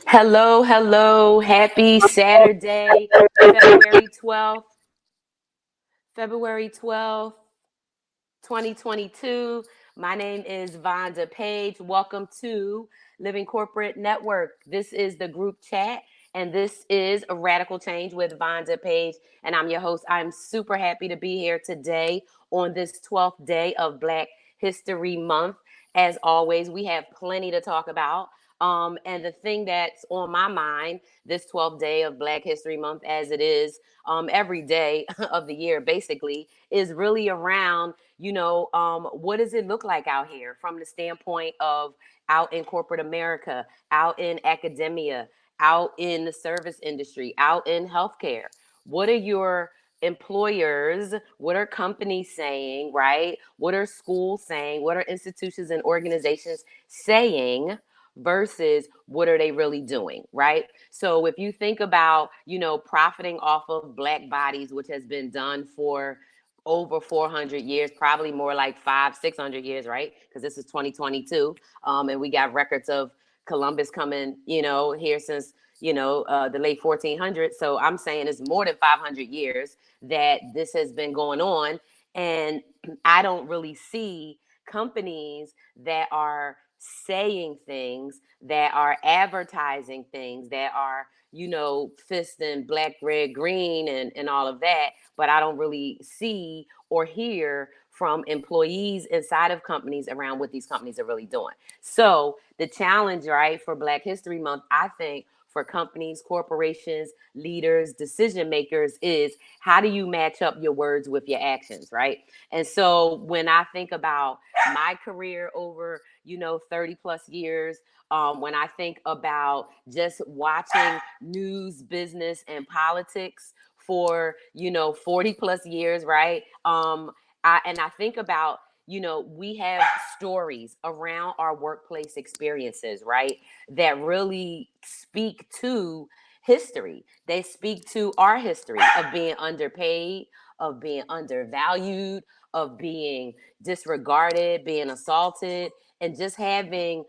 Hello, hello. Happy Saturday, February 12th. February 12th, 2022. My name is Vonda Page. Welcome to Living Corporate Network. This is the group chat, and this is a Radical Change with Vonda Page, and I'm your host. I'm super happy to be here today on this 12th day of Black History Month. As always, we have plenty to talk about. And the thing that's on my mind this 12th day of Black History Month, as it is every day of the year, basically, is really around, what does it look like out here from the standpoint of out in corporate America, out in academia, out in the service industry, out in healthcare? What are your employers, what are companies saying, right? What are schools saying? What are institutions and organizations saying versus what are they really doing, right? So if you think about, profiting off of Black bodies, which has been done for over 400 years, probably more like 600 years, right? Because this is 2022. And we got records of Columbus coming, here since, the late 1400s. So I'm saying it's more than 500 years that this has been going on. And I don't really see companies that are saying things, that are advertising things, that are, fisting black, red, green, and all of that. But I don't really see or hear from employees inside of companies around what these companies are really doing. So the challenge, right, for Black History Month, I think, for companies, corporations, leaders, decision makers is how do you match up your words with your actions, right? And so when I think about my career over, 30 plus years, when I think about just watching news, business, and politics for, 40 plus years, right? I think about, we have stories around our workplace experiences, right? That really speak to history. They speak to our history of being underpaid, of being undervalued, of being disregarded, being assaulted, and just having,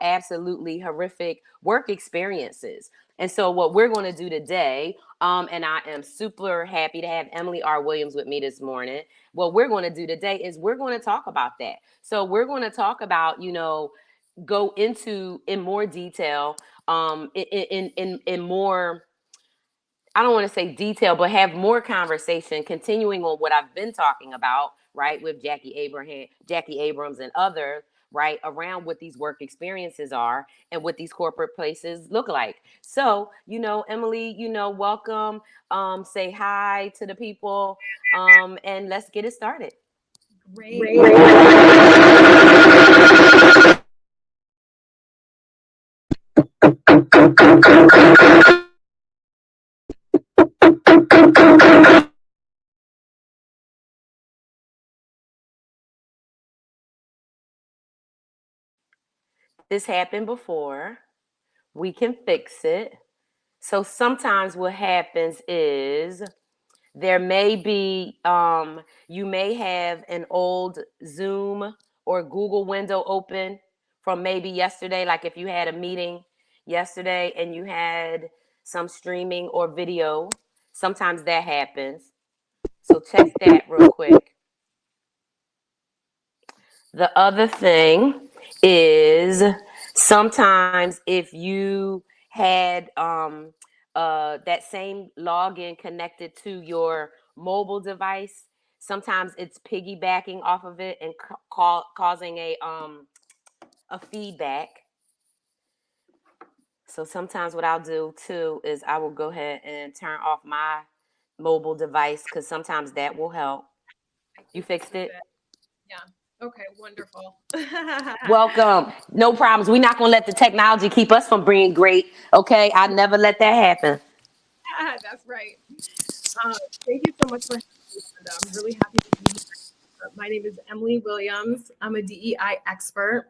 absolutely horrific work experiences. And so, what we're going to do today, and I am super happy to have Emily R. Williams with me this morning. What we're going to do today is we're going to talk about that. So, we're going to talk about, go into in more detail, in more, I don't want to say detail, but have more conversation, continuing on what I've been talking about, right, with Jackie Abrams and others, right, around what these work experiences are and what these corporate places look like. So, Emily, welcome. Say hi to the people, and let's get it started. Great. This happened before. We can fix it. So sometimes what happens is there may be, you may have an old Zoom or Google window open from maybe yesterday. Like if you had a meeting yesterday and you had some streaming or video, sometimes that happens. So check that real quick. The other thing is sometimes if you had that same login connected to your mobile device, sometimes it's piggybacking off of it and causing a feedback. So sometimes what I'll do too is I will go ahead and turn off my mobile device because sometimes that will help. I You think this fixed is it? it. Yeah. Okay, wonderful. Welcome. No problems. We're not going to let the technology keep us from being great. Okay. I never let that happen. That's right. Uh, Thank you so much for having me, Brenda. I'm really happy to be here. My name is Emily Williams. I'm a DEI expert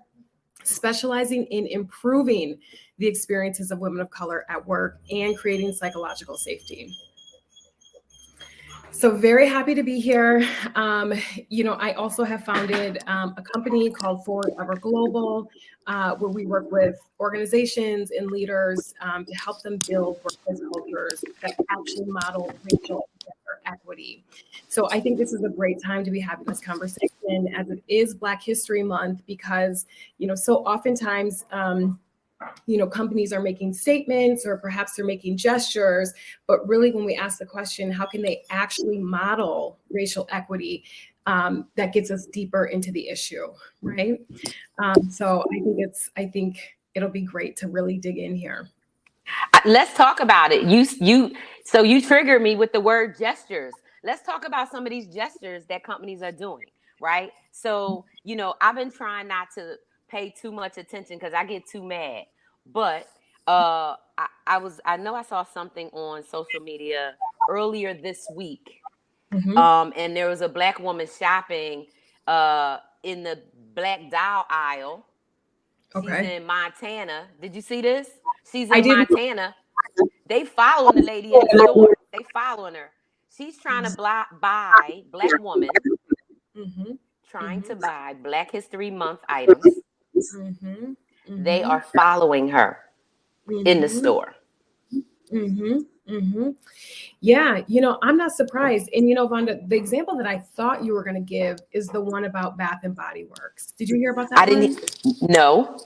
specializing in improving the experiences of women of color at work and creating psychological safety. So very happy to be here. I also have founded a company called Forward Ever Global, where we work with organizations and leaders to help them build workplace cultures that actually model racial and gender equity. So I think this is a great time to be having this conversation as it is Black History Month because, so oftentimes, companies are making statements or perhaps they're making gestures, but really when we ask the question, how can they actually model racial equity, that gets us deeper into the issue, right? So I think it'll be great to really dig in here. Let's talk about it. So you triggered me with the word gestures. Let's talk about some of these gestures that companies are doing, right? So, I've been trying not to pay too much attention because I get too mad. But I know I saw something on social media earlier this week. Mm-hmm. And there was a black woman shopping in the black doll aisle. She's Okay. in Montana. Did you see this? She's I in didn't. Montana. They following the lady in the store. They following her. She's trying to buy black woman Mm-hmm. trying Mm-hmm. to buy Black History Month items. Mm-hmm. They Mm-hmm. are following her in the Mm-hmm. store. Mm-hmm. Mm-hmm. Yeah, I'm not surprised. And Vonda, the example that I thought you were going to give is the one about Bath and Body Works. Did you hear about that I one? didn't know.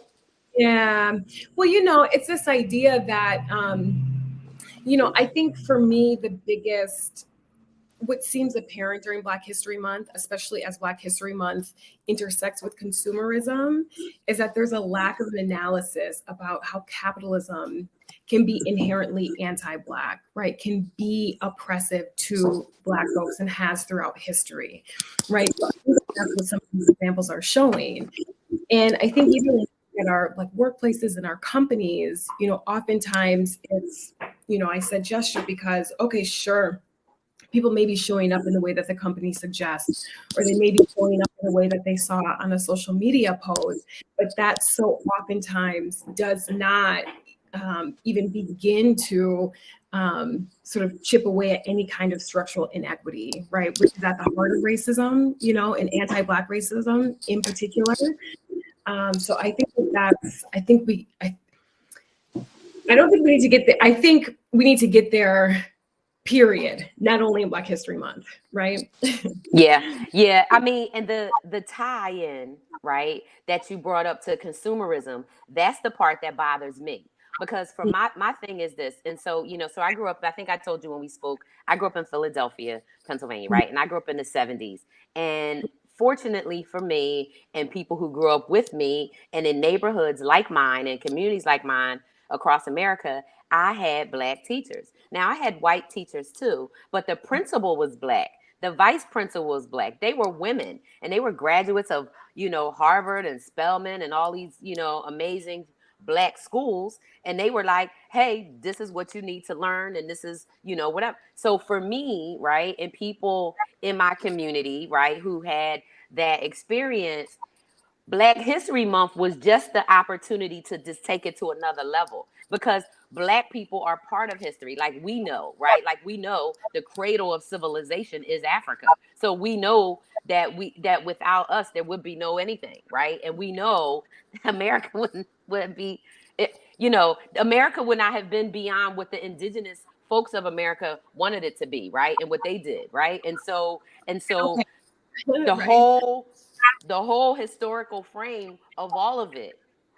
Yeah. Well, it's this idea that, I think for me, the biggest what seems apparent during Black History Month, especially as Black History Month intersects with consumerism, is that there's a lack of an analysis about how capitalism can be inherently anti-Black, right? Can be oppressive to Black folks and has throughout history, right? So I think that's what some of these examples are showing. And I think even in our like workplaces and our companies, oftentimes it's, I said gesture because, okay, sure, people may be showing up in the way that the company suggests, or they may be showing up in the way that they saw on a social media post, but that so oftentimes does not even begin to sort of chip away at any kind of structural inequity, right? Which is at the heart of racism, and anti-Black racism in particular. So I think I don't think we need to get there. I think we need to get there, period, not only in Black History Month, right? Yeah, yeah. I mean, and the tie-in, right, that you brought up to consumerism, that's the part that bothers me. Because for my thing is this, and so so I grew up. I think I told you when we spoke. I grew up in Philadelphia, Pennsylvania, right, and I grew up in the '70s. And fortunately for me, and people who grew up with me, and in neighborhoods like mine, and communities like mine across America, I had black teachers. Now I had white teachers too, but the principal was black. The vice principal was black. They were women and they were graduates of, Harvard and Spelman and all these, amazing black schools. And they were like, hey, this is what you need to learn. And this is, whatever. So for me, right, and people in my community, right, who had that experience, Black History Month was just the opportunity to just take it to another level because Black people are part of history. Like we know, right? Like we know the cradle of civilization is Africa. So we know that without us there would be no anything, right? And we know America wouldn't be America would not have been beyond what the indigenous folks of America wanted it to be, right? And what they did, right? And so the Right. whole the whole historical frame of all of it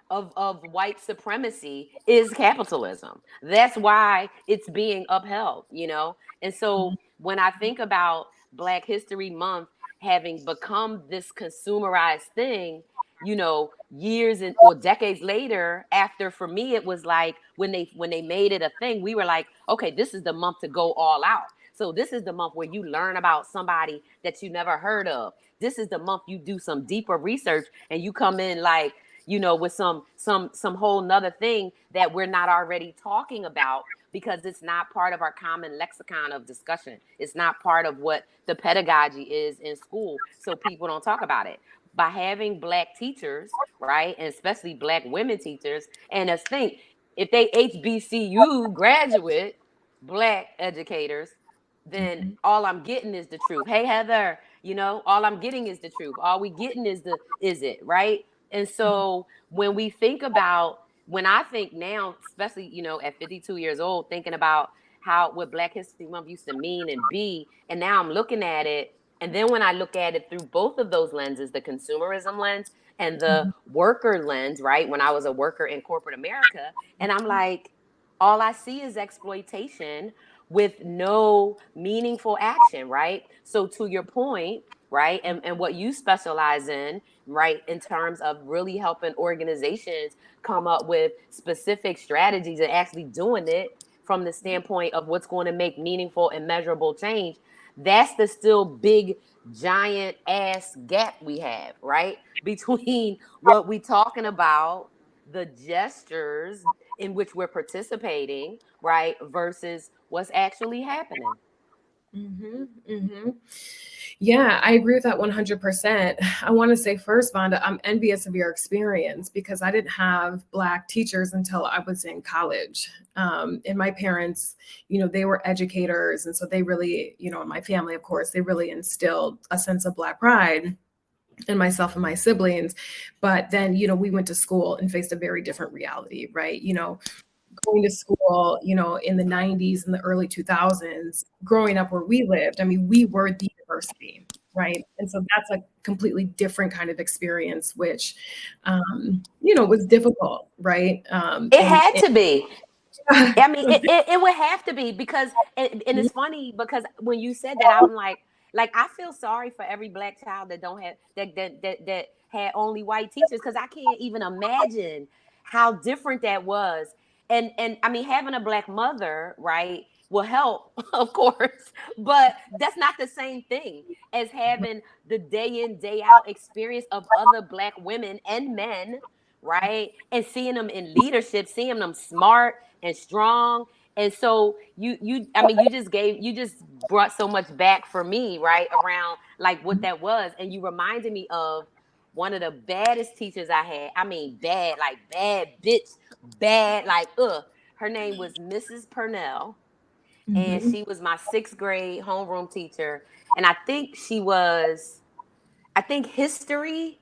of white supremacy is capitalism. That's why it's being upheld. And so when I think about Black History Month having become this consumerized thing, years or decades later, after, for me it was like when they made it a thing, we were like, okay, this is the month to go all out. So this is the month where you learn about somebody that you never heard of. This is the month you do some deeper research and you come in like, with some whole nother thing that we're not already talking about because it's not part of our common lexicon of discussion. It's not part of what the pedagogy is in school. So people don't talk about it. By having black teachers, right, and especially black women teachers, and us think if they HBCU graduate, black educators, then all I'm getting is the truth. Hey Heather, all I'm getting is the truth. All we getting is it, right? And so when I think now, especially, at 52 years old, thinking about how what Black History Month used to mean and be, and now I'm looking at it, and then when I look at it through both of those lenses, the consumerism lens and the worker lens, right? When I was a worker in corporate America, and I'm like, all I see is exploitation with no meaningful action, right? So to your point, right, and what you specialize in, right, in terms of really helping organizations come up with specific strategies and actually doing it from the standpoint of what's going to make meaningful and measurable change, that's the still big giant ass gap we have, right? Between what we talking about, the gestures in which we're participating, right, versus what's actually happening. Mm-hmm, mm-hmm. Yeah, I agree with that 100%. I want to say first, Vonda, I'm envious of your experience because I didn't have Black teachers until I was in college. And my parents, they were educators. And so they really, my family, of course, they really instilled a sense of Black pride in myself and my siblings. But then, we went to school and faced a very different reality, right? Going to school, in the 90s and the early 2000s, growing up where we lived, I mean, we were the university, right? And so that's a completely different kind of experience, which, was difficult, right? It had to be. And I mean, it would have to be because, and it's funny because when you said that, I'm like I feel sorry for every Black child that don't have that had only white teachers because I can't even imagine how different that was. And I mean, having a Black mother, right, will help, of course, but that's not the same thing as having the day in day out experience of other Black women and men, right, and seeing them in leadership, seeing them smart and strong. And so I mean, you just brought so much back for me, right, around like what that was. And you reminded me of one of the baddest teachers I had. I mean, bad, like bad bitch, bad, like her name was Mrs. Purnell, and Mhm, she was my sixth grade homeroom teacher. And I think history.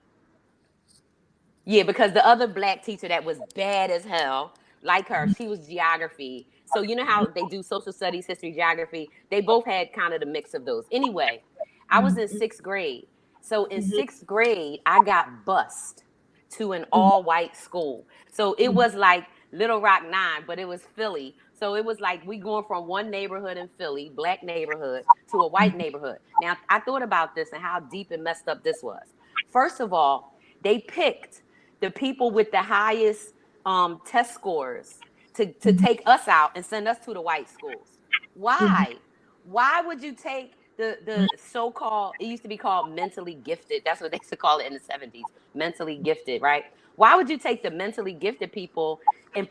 Yeah, because the other Black teacher that was bad as hell, like her, she was geography. So you know how they do social studies, history, geography? They both had kind of the mix of those. Anyway, I was in mhm, sixth grade. So in mhm, sixth grade, I got bused to an mhm, all white school. So it mhm, was like Little Rock 9, but it was Philly. So it was like we going from one neighborhood in Philly, Black neighborhood, to a white neighborhood. Now, I thought about this and how deep and messed up this was. First of all, they picked the people with the highest test scores to mhm, take us out and send us to the white schools. mhm, Why? Why would you take the so-called, it used to be called mentally gifted. That's what they used to call it in the 70s, mentally gifted, right? Why would you take the mentally gifted people and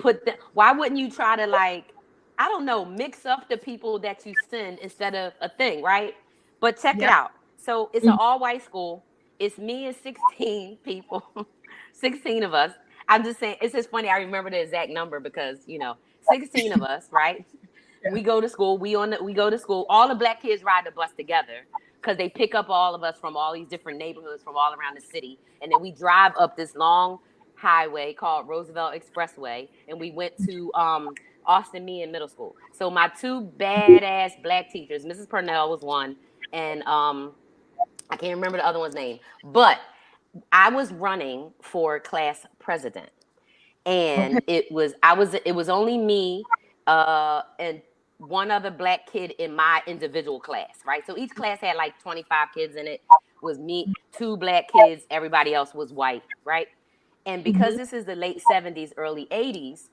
why wouldn't you try to, like, I don't know, mix up the people that you send instead of a thing, right? But check it yeah, out. So it's an mhm, all-white school. It's me and 16 people, 16 of us. I'm just saying, it's just funny. I remember the exact number because, 16 of us, right? yeah, We go to school. We go to school. All the Black kids ride the bus together because they pick up all of us from all these different neighborhoods from all around the city, and then we drive up this long highway called Roosevelt Expressway, and we went to Austin Meehan Middle School. So my two badass Black teachers, Mrs. Purnell was one, and I can't remember the other one's name, but I was running for class president, okay, and it was only me and one other Black kid in my individual class, right? So each class had like 25 kids in it. Was me, two Black kids, everybody else was white, right? And because mhm, this is the late 70s, early 80s,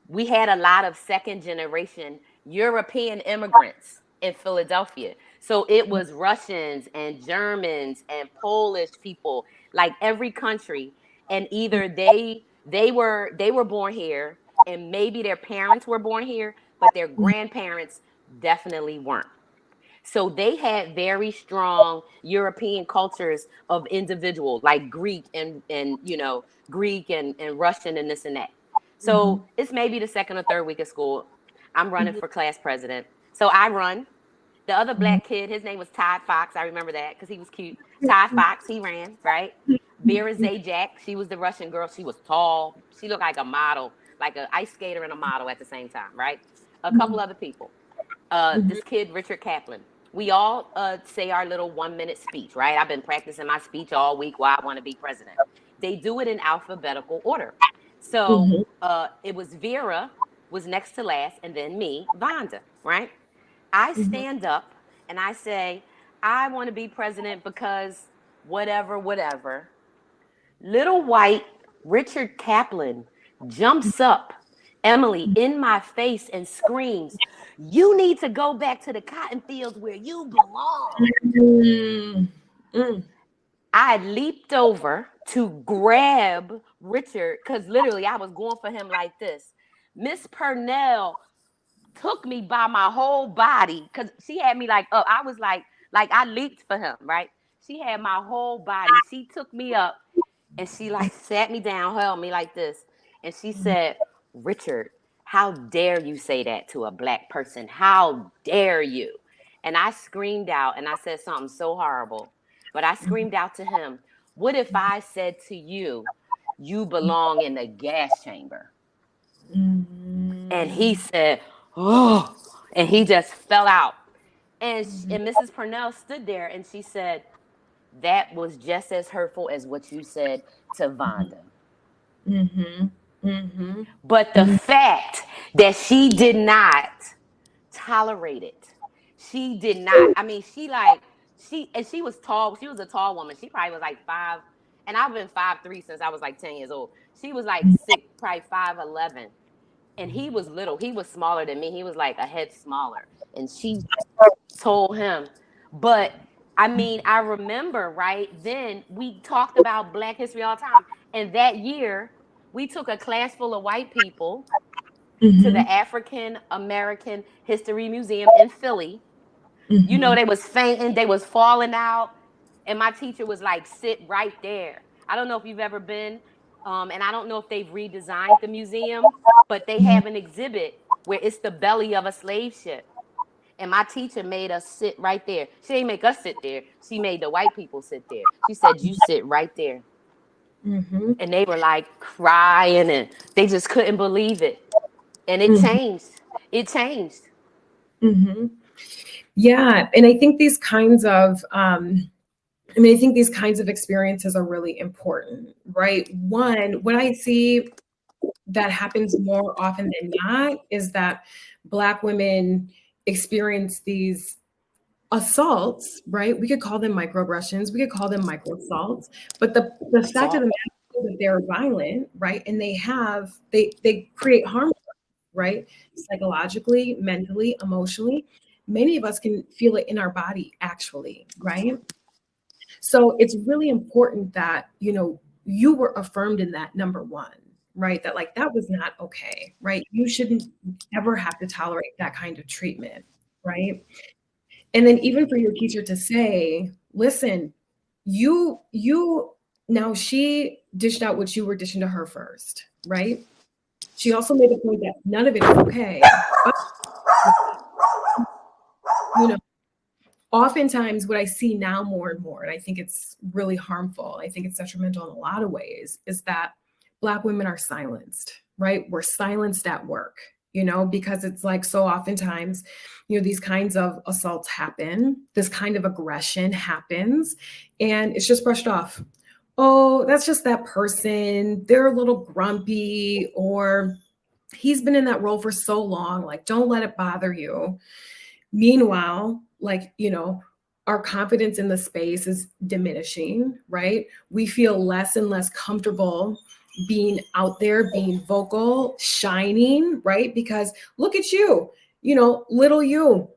we had a lot of second generation European immigrants in Philadelphia. So it was Russians and Germans and Polish people, like every country. And either they were born here and maybe their parents were born here, but their mhm, grandparents definitely weren't. So they had very strong European cultures of individual, like Greek and Greek and Russian and this and that. mhm, So it's maybe the second or third week of school. I'm running mhm, for class president. So I run. The other black kid, his name was Todd Fox. I remember that because he was cute. Todd Fox, he ran, right? Vera Zajac, she was the Russian girl. She was tall. She looked like a model, like an ice skater and a model at the same time, right? A couple other people. This kid, Richard Kaplan. We all say our little 1 minute speech, right? I've been practicing my speech all week why I want to be president. They do it in alphabetical order. So Mhm. it was Vera was next to last, and then me, Vonda, right? I Mhm. stand up and I say, I want to be president because whatever, whatever. Little white Richard Kaplan jumps up, Emily, in my face and screams, "You need to go back to the cotton fields where you belong." Mm. Mm. I leaped over to grab Richard because literally I was going for him like this. Miss Purnell took me by my whole body because she had me like up. I was like I leaped for him, right? She had my whole body. She took me up and she like sat me down, held me like this, and she said, "Richard, how dare you say that to a black person? How dare you?" And I screamed out and I said something so horrible, but I screamed out to him, "What if I said to you, you belong in the gas chamber?" And he Mm. said, "Oh," and he just fell out. And Mrs. Purnell stood there and she said, "That was just as hurtful as what you said to Vonda." Mhm. Mhm. But the fact that she did not tolerate it, she did not. I mean, she was tall. She was a tall woman. She probably was like five, and I've been 5'3" since I was like 10 years old. She was like six, probably 5'11", and he was little. He was smaller than me. He was like a head smaller, and she told him. But I mean, I remember right then we talked about Black history all the time. And that year, we took a class full of white people to the Mhm. African American History Museum in Philly. You know, Mhm. they was fainting, they was falling out, and my teacher was like, "Sit right there." I don't know if you've ever been, and I don't know if they've redesigned the museum, but they have an exhibit where it's the belly of a slave ship. And my teacher made us sit right there. She didn't make us sit there. She made the white people sit there. She said, "You sit right there." Mhm. And they were like crying and they just couldn't believe it. And it Mhm. changed. It changed. Mhm. Yeah, and I think these kinds of I mean, I think these kinds of experiences are really important, right? One, what I see that happens more often than not is that Black women experience these assaults, right? We could call them microaggressions, we could call them micro assaults, but the fact of the Assault. matter is that they're violent, right? And they create harm, right? Psychologically, mentally, emotionally. Many of us can feel it in our body, actually, right? So it's really important that, you were affirmed in that, number one, right? That like that was not okay, right? You shouldn't ever have to tolerate that kind of treatment, right? And then even for your teacher to say, listen, you now she dished out what you were dishing to her first, right? She also made the point that none of it is okay. You know, oftentimes what I see now more and more, and I think it's really harmful, I think it's detrimental in a lot of ways, is that Black women are silenced, right? We're silenced at work, because it's like so oftentimes, these kinds of assaults happen, this kind of aggression happens, and it's just brushed off. Oh, that's just that person. They're a little grumpy, or he's been in that role for so long. Like, don't let it bother you. Meanwhile, like, our confidence in the space is diminishing, right? We feel less and less comfortable being out there, being vocal, shining, right? Because look at you, little you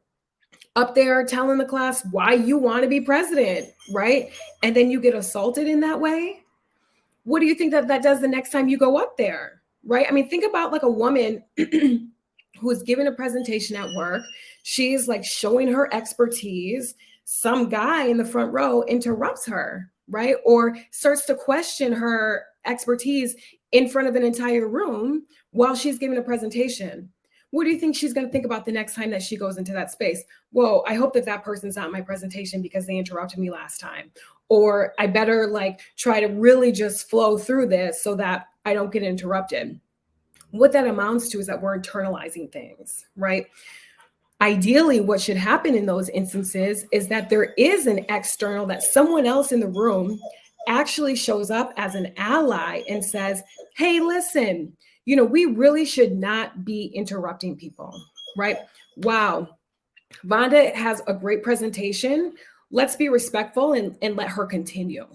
up there telling the class why you want to be president, right? And then you get assaulted in that way. What do you think that does the next time you go up there, right? I mean, think about like a woman who is giving a presentation at work. She's like showing her expertise. Some guy in the front row interrupts her, right? Or starts to question her expertise in front of an entire room while she's giving a presentation. What do you think she's going to think about the next time that she goes into that space? Whoa, I hope that that person's not in my presentation because they interrupted me last time. Or I better like try to really just flow through this so that I don't get interrupted. What that amounts to is that we're internalizing things, right? Ideally, what should happen in those instances is that there is an external, that someone else in the room actually shows up as an ally and says, hey, listen, we really should not be interrupting people, right? Wow, Vonda has a great presentation. Let's be respectful and let her continue,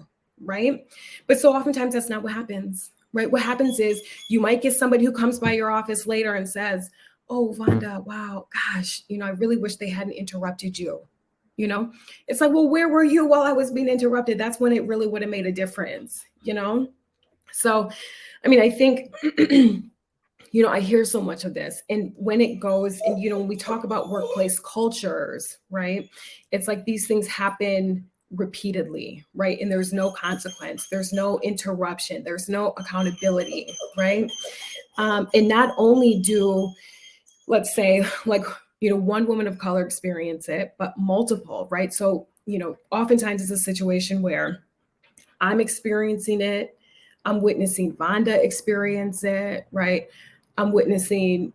right? But so oftentimes that's not what happens, right? What happens is you might get somebody who comes by your office later and says, oh, Vonda, wow, gosh, I really wish they hadn't interrupted you. It's like, well, where were you while I was being interrupted? That's when it really would have made a difference. So, I mean, I think I hear so much of this. And when it goes, and, when we talk about workplace cultures, right, it's like these things happen repeatedly, right? And there's no consequence, there's no interruption, there's no accountability, right? And not only do, let's say, like, one woman of color experience it, but multiple, right? So, oftentimes it's a situation where I'm experiencing it, I'm witnessing Vonda experience it, right? I'm witnessing,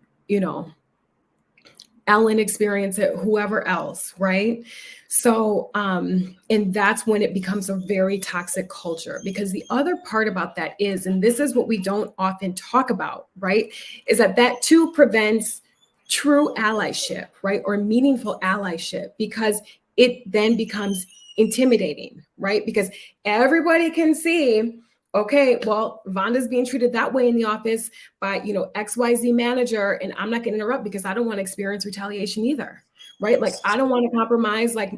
Ellen experience it, whoever else, right? So, and that's when it becomes a very toxic culture. Because the other part about that is, and this is what we don't often talk about, right, is that too prevents true allyship, right, or meaningful allyship, because it then becomes intimidating, right? Because everybody can see, okay, well, Vonda's being treated that way in the office by, XYZ manager, and I'm not going to interrupt because I don't want to experience retaliation either, right? Like, I don't want to compromise, like,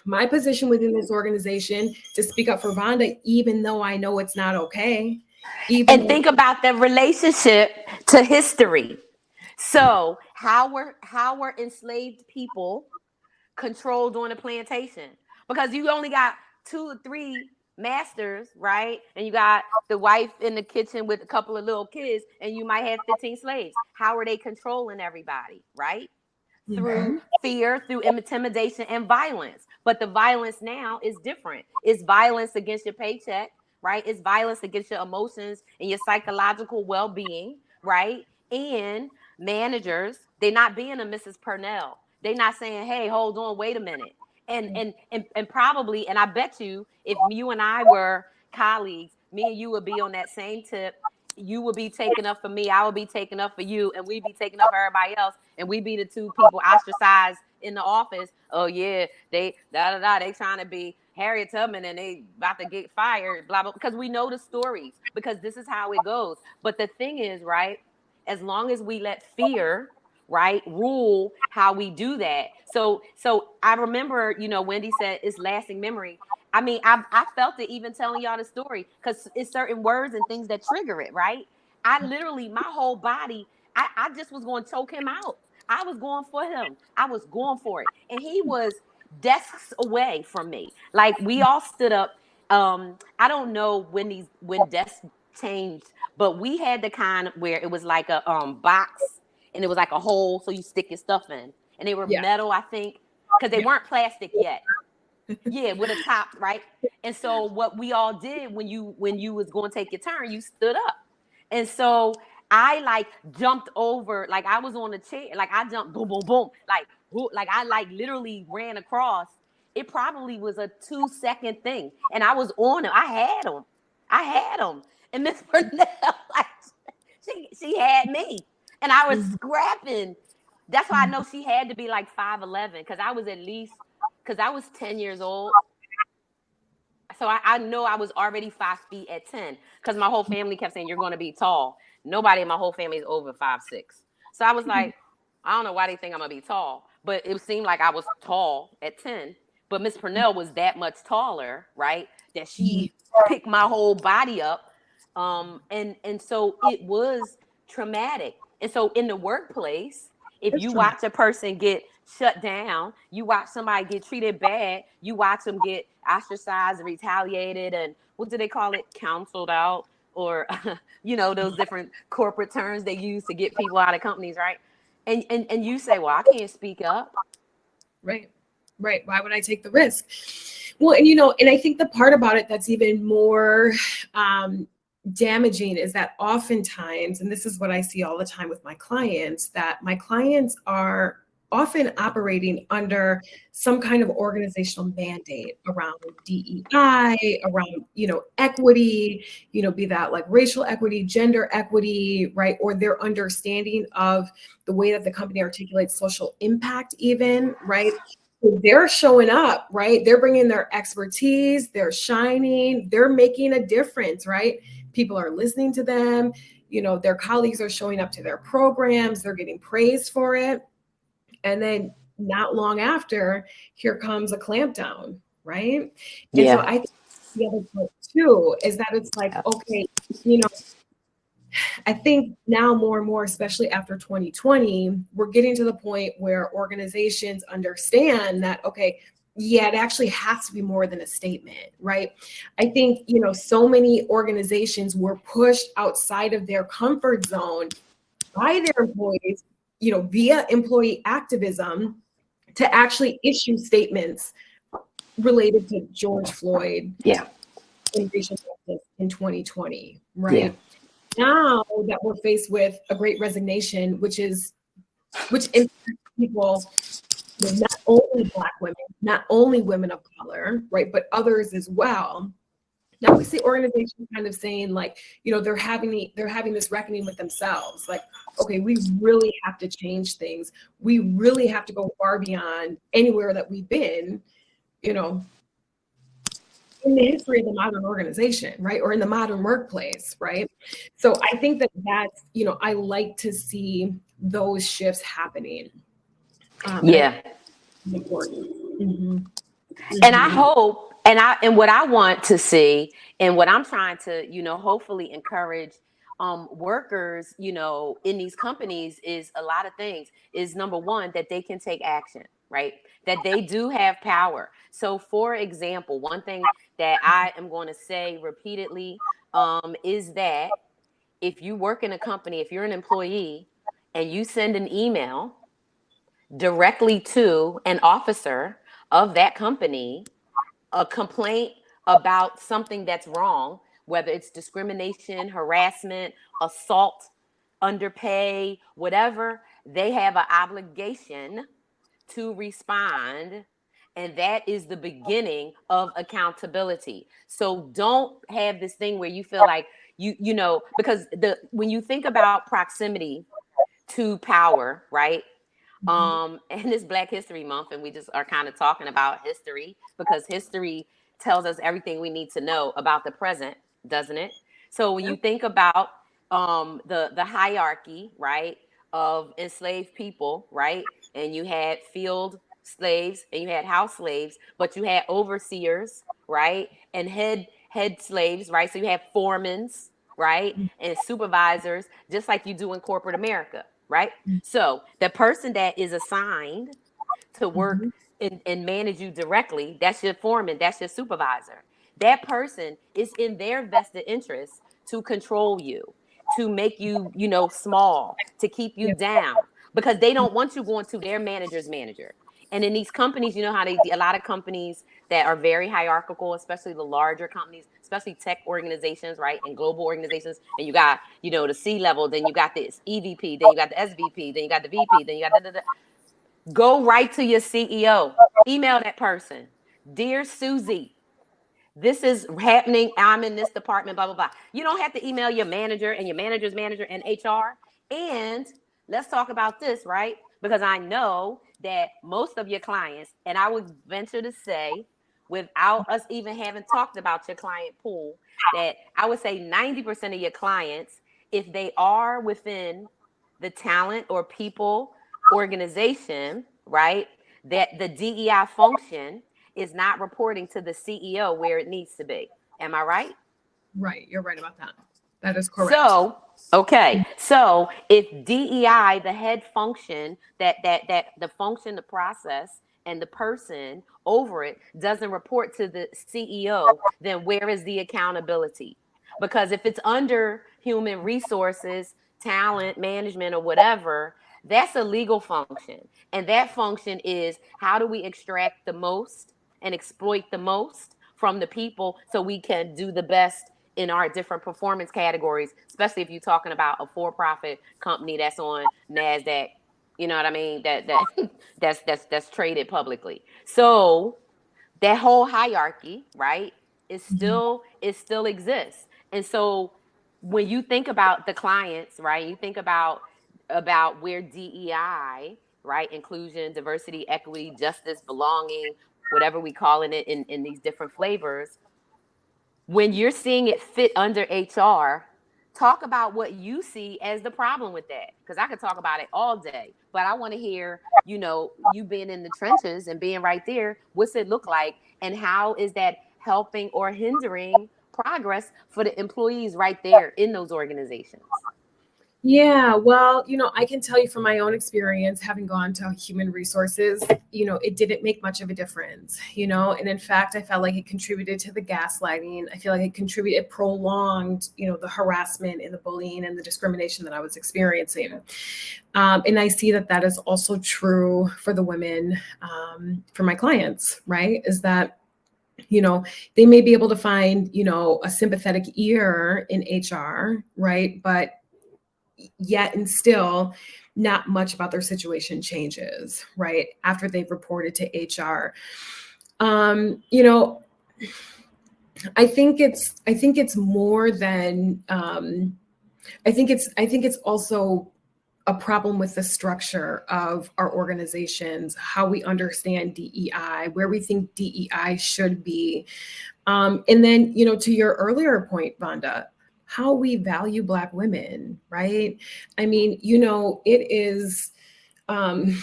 my position within this organization to speak up for Vonda, even though I know it's not okay. And Even think about the relationship to history. So how were enslaved people controlled on a plantation? Because you only got 2 or 3 masters, right? And you got the wife in the kitchen with a couple of little kids, and you might have 15 slaves. How are they controlling everybody, right? Through Mhm. fear, through intimidation and violence. But the violence now is different. It's violence against your paycheck, right? It's violence against your emotions and your psychological well-being, right? And managers, they're not being a Mrs. Purnell. They're not saying, hey, hold on, wait a minute. And probably, and I bet you, if you and I were colleagues, me and you would be on that same tip. You would be taking up for me, I would be taking up for you, and we'd be taking up for everybody else, and we'd be the 2 people ostracized in the office. Oh yeah, they they trying to be Harriet Tubman and they about to get fired, blah blah, because we know the stories, because this is how it goes. But the thing is, right, as long as we let fear, right, rule how we do that. So I remember, Wendy said it's lasting memory. I mean, I felt it even telling y'all the story, because it's certain words and things that trigger it, right? I literally, my whole body, I just was going to choke him out. I was going for him. I was going for it. And he was desks away from me. Like, we all stood up. I don't know when desks changed, but we had the kind where it was like a box, and it was like a hole so you stick your stuff in. And they were Yeah. metal, I think, because they Yeah. weren't plastic yet. Yeah, with a top, right? And so what we all did, when you was going to take your turn, you stood up. And so I like jumped over, like I was on a chair, like I jumped boom, boom, boom, like I like literally ran across. It probably was a 2-second thing, and I was on him. I had him, and Miss Purnell, like, she had me, and I was Mhm. scrapping. That's why I know she had to be like 5'11", because I was at least, because I was 10 years old. So I know I was already 5 feet at 10, because my whole family kept saying, you're going to be tall. Nobody in my whole family is over 5'6". So I was like, I don't know why they think I'm going to be tall, but it seemed like I was tall at 10. But Miss Purnell was that much taller, right? That she picked my whole body up. And so it was traumatic. And so in the workplace, if It's you true. watch a person get shut down, you watch somebody get treated bad, you watch them get ostracized, retaliated, and what do they call it? Counseled out. or those different corporate terms they use to get people out of companies, right? And you say, well, I can't speak up. Right. Right. Why would I take the risk? Well, and I think the part about it that's even more damaging is that oftentimes, and this is what I see all the time with my clients, that my clients are often operating under some kind of organizational mandate around DEI, around, equity, be that like racial equity, gender equity, right? Or their understanding of the way that the company articulates social impact, even, right? So they're showing up, right? They're bringing their expertise, they're shining, they're making a difference, right? People are listening to them. Their colleagues are showing up to their programs, they're getting praised for it. And then not long after, here comes a clampdown, right? And so Yeah. I think the other part too is that it's like, okay, you know, I think now more and more, especially after 2020, we're getting to the point where organizations understand that, okay, yeah, it actually has to be more than a statement, right? I think, so many organizations were pushed outside of their comfort zone by their employees, via employee activism to actually issue statements related to George Floyd Yeah. and racial justice in 2020, Yeah. right? Now that we're faced with a great resignation, which impacts people, not only Black women, not only women of color, right, but others as well. Now we see organizations kind of saying like, they're having this reckoning with themselves. Like, okay, we really have to change things. We really have to go far beyond anywhere that we've been, you know, in the history of the modern organization, right? Or in the modern workplace, right? So I think that's, I like to see those shifts happening. And I think Yeah. it's important. Mm-hmm. And I Mm-hmm. hope, and what I want to see, and what I'm trying to, hopefully encourage workers, in these companies is a lot of things. Is number one, that they can take action, right? That they do have power. So, for example, one thing that I am going to say repeatedly is that if you work in a company, if you're an employee and you send an email directly to an officer of that company, a complaint about something that's wrong, whether it's discrimination, harassment, assault, underpay, whatever, they have an obligation to respond. And that is the beginning of accountability. So don't have this thing where you feel like because when you think about proximity to power, right? And it's Black History Month, and we just are kind of talking about history because history tells us everything we need to know about the present, doesn't it? So when you think about the hierarchy, right, of enslaved people, right, and you had field slaves and you had house slaves, but you had overseers, right, and head slaves, right. So you have foremans, right, and supervisors, just like you do in corporate America, right? So the person that is assigned to work Mm-hmm. and manage you directly, that's your foreman, that's your supervisor. That person is in their vested interest to control you, to make you, small, to keep you Yeah. down, because they don't want you going to their manager's manager. And in these companies, you know how a lot of companies that are very hierarchical, especially the larger companies, especially tech organizations, right, and global organizations, and you got, the C level, then you got this EVP, then you got the SVP, then you got the VP, then you got the. Go right to your CEO. Email that person. Dear Susie, this is happening. I'm in this department, blah, blah, blah. You don't have to email your manager and your manager's manager and HR. And let's talk about this, right? Because I know that most of your clients, and I would venture to say, without us even having talked about your client pool, that I would say 90% of your clients, if they are within the talent or people organization, right, that the DEI function is not reporting to the CEO where it needs to be. Am I right? Right. You're right about that. That is correct. So, okay. So, if DEI, the head function, that the function, the process, and the person over it doesn't report to the CEO, then where is the accountability? Because if it's under human resources, talent, management, or whatever, that's a legal function. And that function is how do we extract the most and exploit the most from the people so we can do the best in our different performance categories, especially if you're talking about a for-profit company that's on NASDAQ, you know what I mean? That's traded publicly. So that whole hierarchy, right, it still exists. And so when you think about the clients, right, you think about where DEI, right, inclusion, diversity, equity, justice, belonging, whatever we calling it in these different flavors, when you're seeing it fit under HR, talk about what you see as the problem with that. Because I could talk about it all day, but I want to hear, you being in the trenches and being right there. What's it look like, and how is that helping or hindering progress for the employees right there in those organizations? Yeah, well, I can tell you from my own experience, having gone to human resources, it didn't make much of a difference, and in fact, I felt like it contributed to the gaslighting. I feel like it prolonged, the harassment and the bullying and the discrimination that I was experiencing. And I see that is also true for the women, for my clients, right? Is that they may be able to find, a sympathetic ear in HR, right? But yet and still not much about their situation changes, right? After they've reported to HR. I think it's more than I think it's also a problem with the structure of our organizations, how we understand DEI, where we think DEI should be. And then, to your earlier point, Vonda, how we value Black women, right? I mean, it is, Vonda,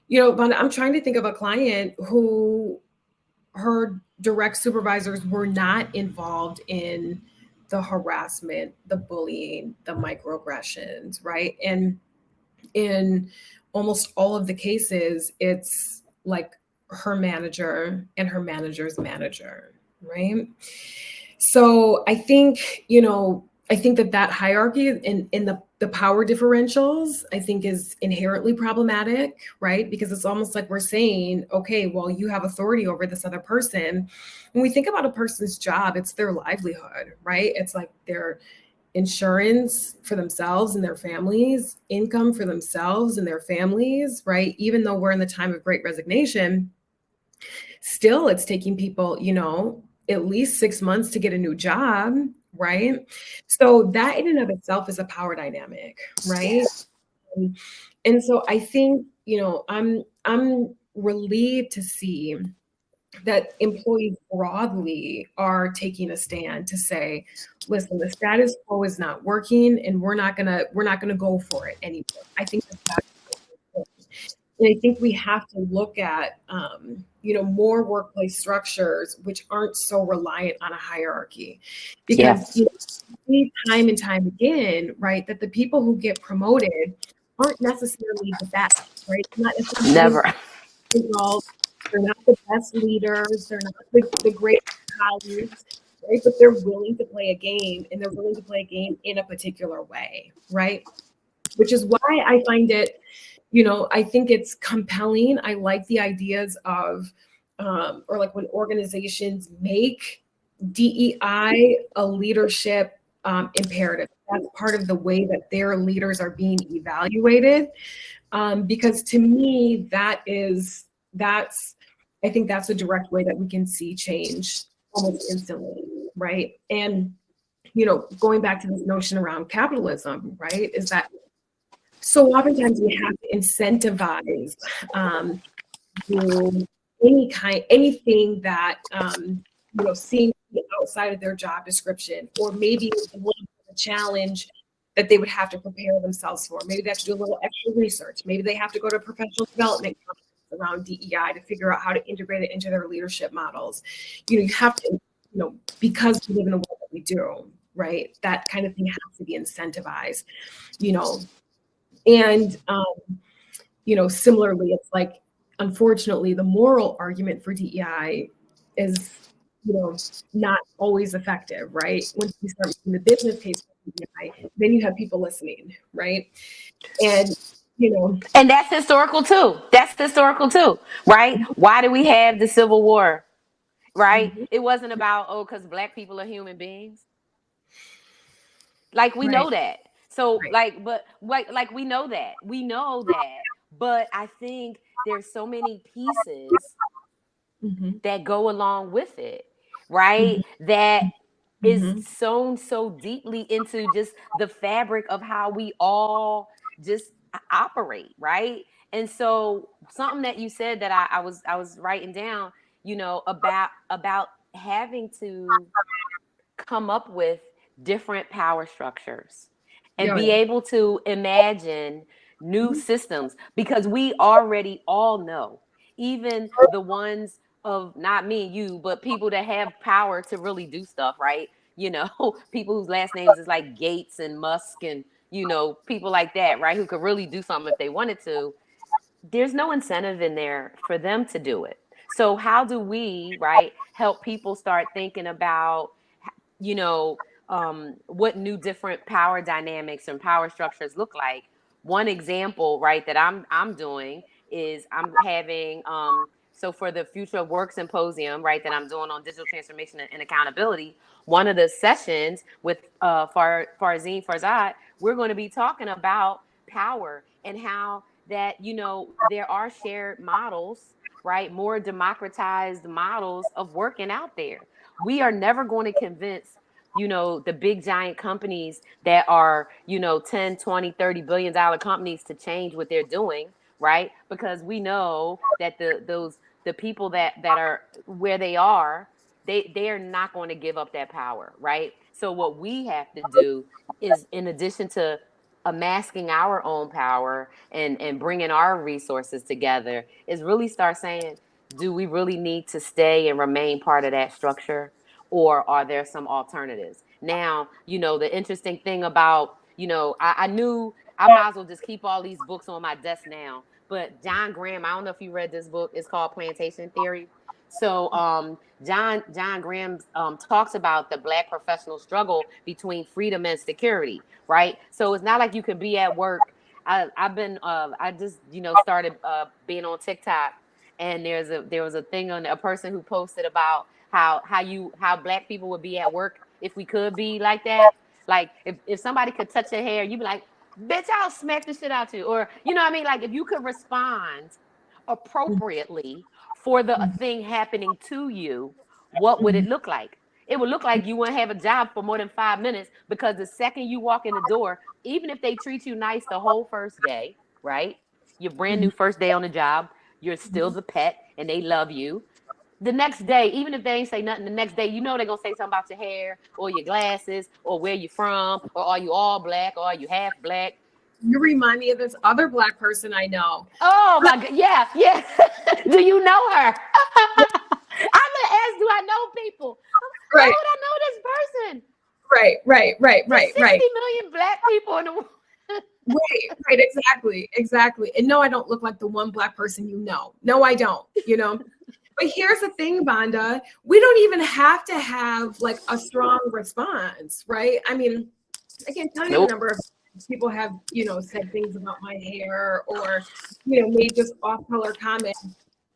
I'm trying to think of a client who her direct supervisors were not involved in the harassment, the bullying, the microaggressions, right? And in almost all of the cases, it's like her manager and her manager's manager, right? So I think that hierarchy and the power differentials, I think, is inherently problematic, right? Because it's almost like we're saying, okay, well, you have authority over this other person. When we think about a person's job, it's their livelihood, right? It's like their insurance for themselves and their families, income for themselves and their families, right? Even though we're in the time of great resignation, still it's taking people, at least 6 months to get a new job, right? So that in and of itself is a power dynamic, right? Yes. And so I think, I'm relieved to see that employees broadly are taking a stand to say, listen, the status quo is not working, and we're not gonna go for it anymore. I think that's important. And I think we have to look at more workplace structures which aren't so reliant on a hierarchy, because Yes. see time and time again, right, that the people who get promoted aren't necessarily the best, right? Not necessarily Never. involved. They're not the best leaders. They're not the great colleagues, right? But they're willing to play a game, and they're willing to play a game in a particular way, right? Which is why I find it, I think it's compelling. I like the ideas of, or like when organizations make DEI a leadership imperative. That's part of the way that their leaders are being evaluated. Because to me, that's I think that's a direct way that we can see change almost instantly, right? And going back to this notion around capitalism, right, is that so oftentimes we have to incentivize do anything that seems to be outside of their job description, or maybe a little bit of a challenge that they would have to prepare themselves for. Maybe they have to do a little extra research. Maybe they have to go to professional development conferences around DEI to figure out how to integrate it into their leadership models. You have to, because we live in the world that we do, right? That kind of thing has to be incentivized, you know. And similarly, it's like, unfortunately, the moral argument for DEI is not always effective, right? Once you start making the business case for DEI, then you have people listening, right? And you know, And that's historical too. That's historical too, right? Why do we have the Civil War? Right? mhm, It wasn't about, oh, because black people are human beings. Like we right, know that. So right, like we know that. We know that. But I think there's so many pieces hmm that go along with it, right? hmm That is hmm sewn so deeply into just the fabric of how we all just operate, right? And so something that you said that I was writing down, about having to come up with different power structures and yeah, be able to imagine new mhm, systems, because we already all know, even the ones of not me and you, but people that have power to really do stuff, right? People whose last names is like Gates and Musk and, people like that, right? Who could really do something if they wanted to. There's no incentive in there for them to do it. So how do we, right, help people start thinking about, you know, what new different power dynamics and power structures look like? One example, right, that I'm doing is I'm having so for the Future of Work Symposium, right, that I'm doing on digital transformation and accountability. One of the sessions with Farzine Farzad, we're going to be talking about power and how that there are shared models, right, more democratized models of working out there. We are never going to convince the big giant companies that are 10, 20, 30 billion dollar companies to change what they're doing, right? Because we know that the people that are where they are, they are not going to give up that power, right? So what we have to do is, in addition to amasking our own power and bringing our resources together, is really start saying, do we really need to stay and remain part of that structure, or are there some alternatives? Now, the interesting thing about, I knew I might as well just keep all these books on my desk now. But John Graham, I don't know if you read this book. It's called Plantation Theory. So John Graham talks about the black professional struggle between freedom and security, right? So it's not like you can be at work. I just started being on TikTok, and there was a thing on a person who posted about how black people would be at work if we could be like that. Like if somebody could touch your hair, you'd be like, bitch, I'll smack the shit out you. Or you know what I mean? Like if you could respond appropriately for the mhm, thing happening to you, what would mhm, it look like? It would look like you wouldn't have a job for more than 5 minutes, because the second you walk in the door, even if they treat you nice the whole first day, right? Your brand mhm, new first day on the job, you're still mhm. the pet and they love you. The next day, even if they ain't say nothing, the next day, they're gonna say something about your hair or your glasses or where you from, or are you all black or are you half black? You remind me of this other black person I know. Oh my god, yeah, yeah. Do you know her? I'm gonna ask, do I know people? Why Right, would I know this person? right, right, right, right, There's right. 60 million black people in the world. Right, right, exactly, exactly. And no, I don't look like the one black person you know. No, I don't, But here's the thing, Vonda, we don't even have to have like a strong response, right? I mean, I can't tell you the Nope. number of people have, said things about my hair or, made just off color comments.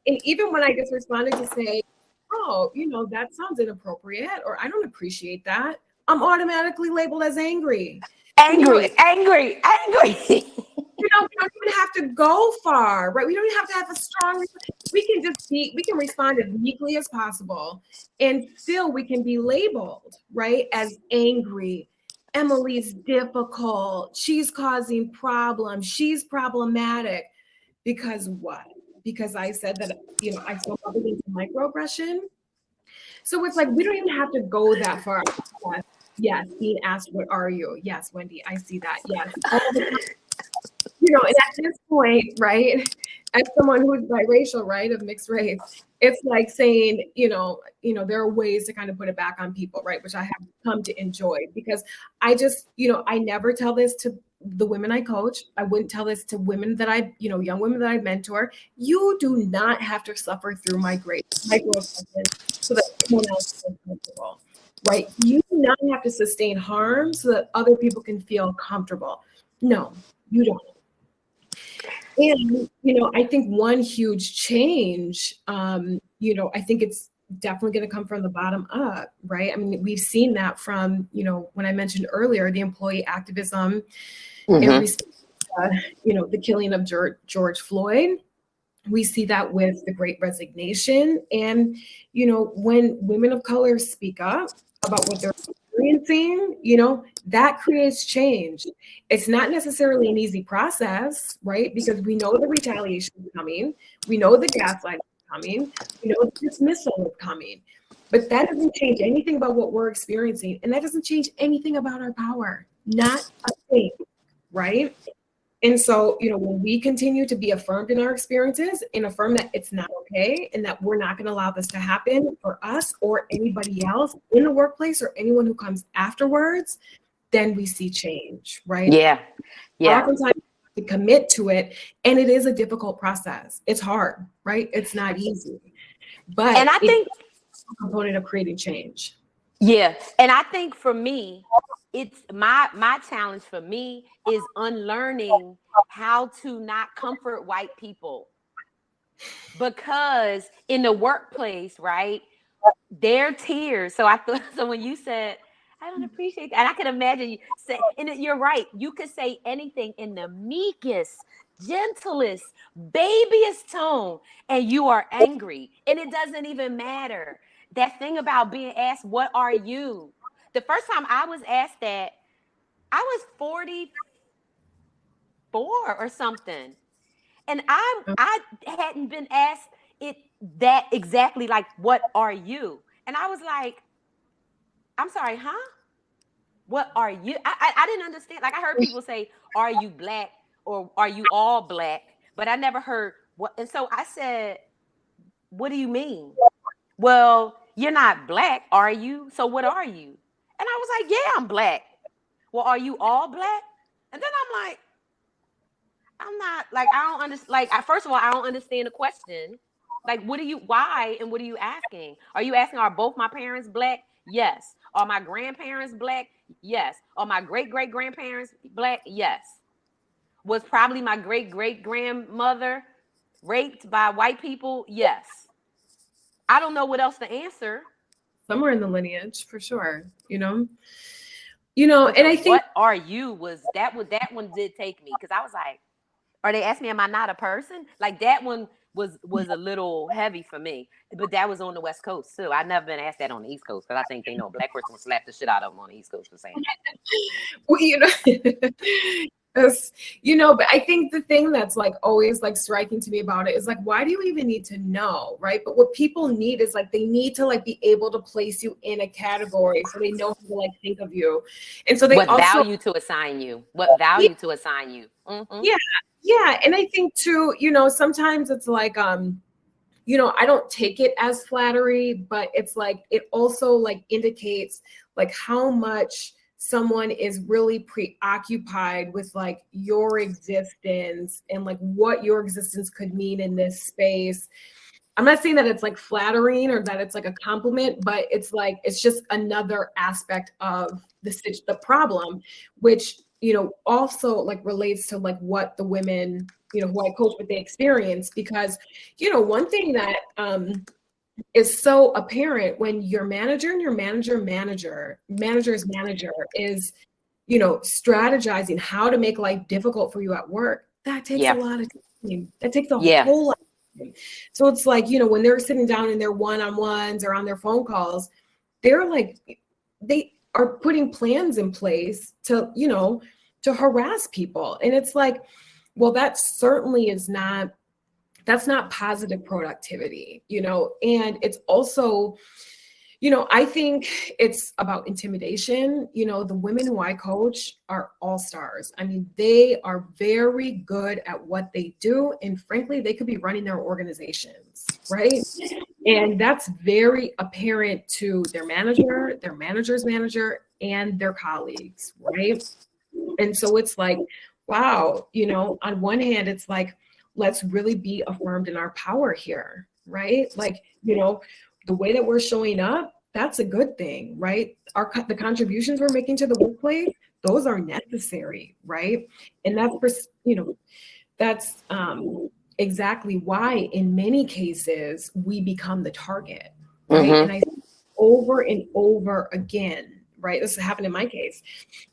And even when I just responded to say, oh, that sounds inappropriate or I don't appreciate that, I'm automatically labeled as angry. So, Angry, angry, angry. we don't even have to go far, right? We don't even have to have a strong, we can respond as meekly as possible and still we can be labeled, right? As angry. Emily's difficult. She's causing problems. She's problematic. Because what? Because I said that, I still up against microaggression. So it's like, we don't even have to go that far. Yes, yes, being asked, what are you? Yes, Wendy, I see that. Yes, all the time. And at this point, right? as someone who's biracial, right, of mixed race, it's like saying, there are ways to kind of put it back on people, right, which I have come to enjoy because I just, I never tell this to the women I coach. I wouldn't tell this to women that young women that I mentor. You do not have to suffer through microaggressions so that someone else feels comfortable, right? You do not have to sustain harm so that other people can feel comfortable. No, you don't. And, I think one huge change, I think it's definitely going to come from the bottom up, right? I mean, we've seen that from, when I mentioned earlier, the employee activism in Mm-hmm. response the killing of George Floyd. We see that with the Great Resignation. And, when women of color speak up about what they're experiencing, that creates change. It's not necessarily an easy process, right? Because we know the retaliation is coming. We know the gaslighting is coming. We know the dismissal is coming. But that doesn't change anything about what we're experiencing. And that doesn't change anything about our power. Not a thing, right? And so, when we continue to be affirmed in our experiences and affirm that it's not okay and that we're not going to allow this to happen for us or anybody else in the workplace or anyone who comes afterwards, then we see change, right? Yeah. Yeah. Oftentimes we commit to it, and it is a difficult process. It's hard, right? It's not easy, And but I it's think, a component of creating change. yeah. And I think for me, it's my challenge for me is unlearning how to not comfort white people. Because in the workplace, right, their tears. So I thought, so when you said, I don't appreciate that, and I can imagine you say, and you're right, you could say anything in the meekest, gentlest, babyest tone, and you are angry, and it doesn't even matter. That thing about being asked, "What are you?" The first time I was asked that, I was 44 or something, and I hadn't been asked it that exactly, like, "What are you?" And I was like, "I'm sorry, huh? What are you?" I didn't understand. Like, I heard people say, "Are you black?" or "Are you all black?" But I never heard what. And so I said, "What do you mean?" "Well, you're not black, are you? So what are you?" And I was like, "Yeah, I'm black." "Well, are you all black?" And then I'm like, I'm not, like, I don't understand. Like, first of all, I don't understand the question. Like, what do you, why, and what are you asking? Are you asking, are both my parents black? Yes. Are my grandparents black? Yes. Are my great great grandparents black? Yes. Was probably my great great grandmother raped by white people? Yes. I don't know what else to answer. Somewhere in the lineage, for sure, But and the I think "what are you" was that, what that one did take me, because I was like, or they asked me, "Am I not a person?" Like, that one was a little heavy for me. But that was on the West Coast too. I've never been asked that on the East Coast, because I think they know a black person will slap the shit out of them on the East Coast for saying that. well, yes, but I think the thing that's like always like striking to me about it is like, why do you even need to know, right? But what people need is like, they need to like be able to place you in a category so they know how to like think of you. And so they What also, value to assign you? What yeah, value to assign you? Mm-hmm. yeah, yeah. And I think too, sometimes it's like, I don't take it as flattery, but it's like, it also like indicates like how much someone is really preoccupied with like your existence and like what your existence could mean in this space. I'm not saying that it's like flattering or that it's like a compliment, but it's like, it's just another aspect of the problem, which, also like relates to like what the women, who I coach, what they experience. Because, one thing that is so apparent when your manager and your manager's manager is, strategizing how to make life difficult for you at work, that takes a Yeah. lot of time. That takes a Yeah. whole lot of time. So it's like, when they're sitting down in their one-on-ones or on their phone calls, they're like, they are putting plans in place to, to harass people. And it's like, well, that certainly is not, that's not positive productivity, and it's also, I think it's about intimidation. The women who I coach are all stars. I mean, they are very good at what they do. And frankly, they could be running their organizations, right? And that's very apparent to their manager, their manager's manager, and their colleagues, right? And so it's like, wow, on one hand, it's like, let's really be affirmed in our power here, right? Like, the way that we're showing up, that's a good thing, right? The contributions we're making to the workplace, those are necessary, right? And that's exactly why in many cases we become the target, right? And Mm-hmm. I over and over again, right? This has happened in my case.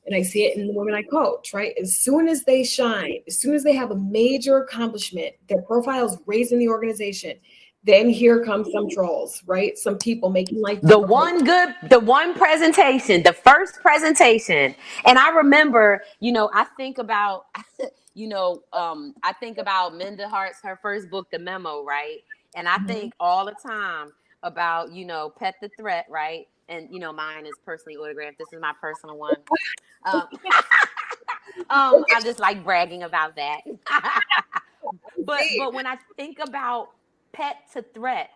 And I see it in the women I coach, right? As soon as they shine, as soon as they have a major accomplishment, their profile is raised in the organization, then here comes some trolls, right? Some people making life difficult. The one presentation, the first presentation. And I remember, I think about, I think about Minda Hart's, her first book, The Memo, right? And I Mhm. think all the time about, Pet the Threat, right? And, mine is personally autographed. This is my personal one. Um, I just like bragging about that. But See, when I think about Pet to Threat,